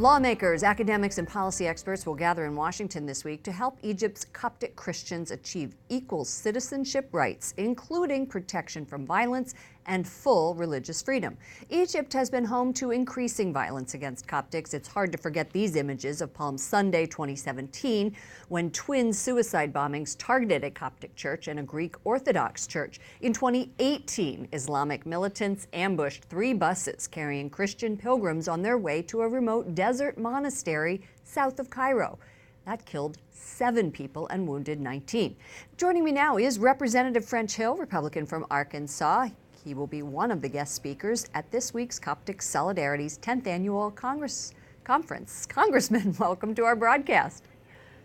Lawmakers, academics, and policy experts will gather in Washington this week to help Egypt's Coptic Christians achieve equal citizenship rights, including protection from violence and full religious freedom. Egypt has been home to increasing violence against Coptics. It's hard to forget these images of Palm Sunday 2017, when twin suicide bombings targeted a Coptic church and a Greek Orthodox church. In 2018, Islamic militants ambushed 3 buses carrying Christian pilgrims on their way to a remote desert monastery south of Cairo. That killed 7 people and wounded 19. Joining me now is Representative French Hill, Republican from Arkansas. He will be one of the guest speakers at this week's Coptic Solidarity's 10th Annual Conference. Congressman, welcome to our broadcast.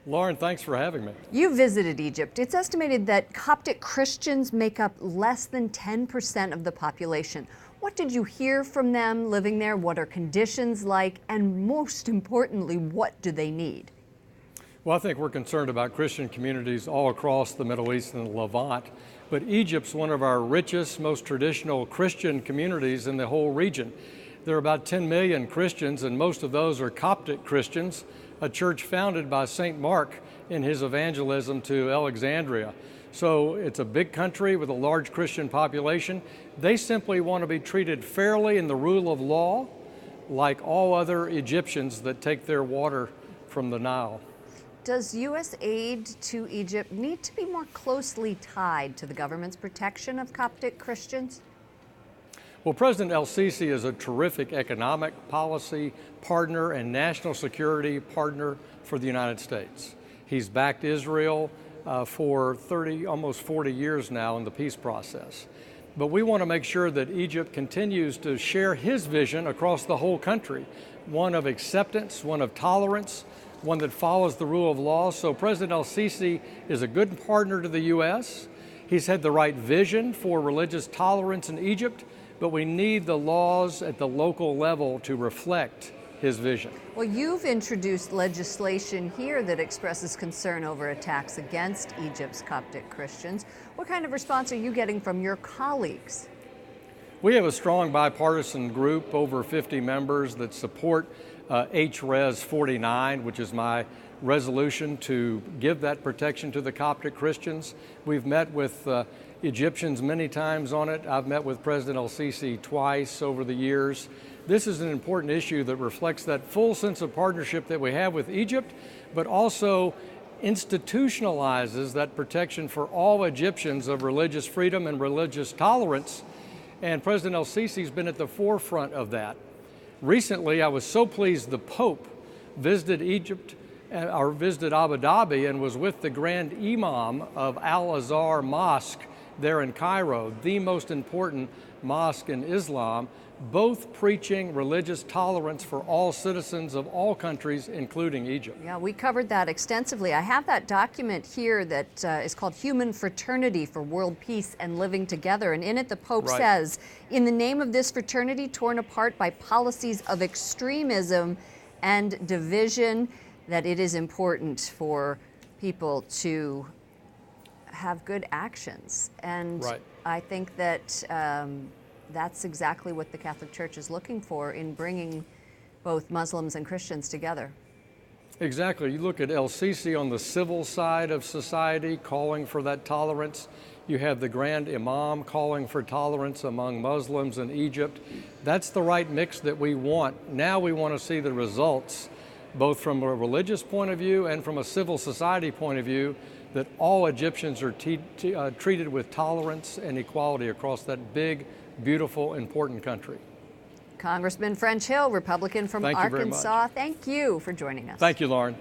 Lauren, thanks for having me. You visited Egypt. It's estimated that Coptic Christians make up less than 10% of the population. What did you hear from them living there? What are conditions like? And most importantly, what do they need? Well, I think we're concerned about Christian communities all across the Middle East and the Levant, but Egypt's one of our richest, most traditional Christian communities in the whole region. There are about 10 million Christians, and most of those are Coptic Christians, a church founded by St. Mark in his evangelism to Alexandria. So it's a big country with a large Christian population. They simply want to be treated fairly in the rule of law, like all other Egyptians that take their water from the Nile. Does U.S. aid to Egypt need to be more closely tied to the government's protection of Coptic Christians? Well, President El-Sisi is a terrific economic policy partner and national security partner for the United States. He's backed Israel for almost 40 years now in the peace process. But we want to make sure that Egypt continues to share his vision across the whole country, one of acceptance, one of tolerance, one that follows the rule of law. So President El-Sisi is a good partner to the U.S. He's had the right vision for religious tolerance in Egypt, but we need the laws at the local level to reflect his vision. Well, you've introduced legislation here that expresses concern over attacks against Egypt's Coptic Christians. What kind of response are you getting from your colleagues? We have a strong bipartisan group, over 50 members, that support HRES 49, which is my resolution to give that protection to the Coptic Christians. We've met with Egyptians many times on it. I've met with President El-Sisi twice over the years. This is an important issue that reflects that full sense of partnership that we have with Egypt, but also institutionalizes that protection for all Egyptians of religious freedom and religious tolerance. And President El-Sisi's been at the forefront of that. Recently, I was so pleased the Pope visited Egypt, or visited Abu Dhabi, and was with the Grand Imam of Al-Azhar Mosque there in Cairo, the most important mosque in Islam, both preaching religious tolerance for all citizens of all countries, including Egypt. Yeah, we covered that extensively. I have that document here that is called Human Fraternity for World Peace and Living Together. And in it, the Pope says, in the name of this fraternity torn apart by policies of extremism and division, that it is important for people to have good actions. And I think that that's exactly what the Catholic Church is looking for in bringing both Muslims and Christians together. Exactly. You look at El-Sisi on the civil side of society calling for that tolerance. You have the Grand Imam calling for tolerance among Muslims in Egypt. That's the right mix that we want. Now we want to see the results, both from a religious point of view and from a civil society point of view, that all Egyptians are treated with tolerance and equality across that big, beautiful, important country. Congressman French Hill, Republican from Arkansas. Thank you for joining us. Thank you, Lauren.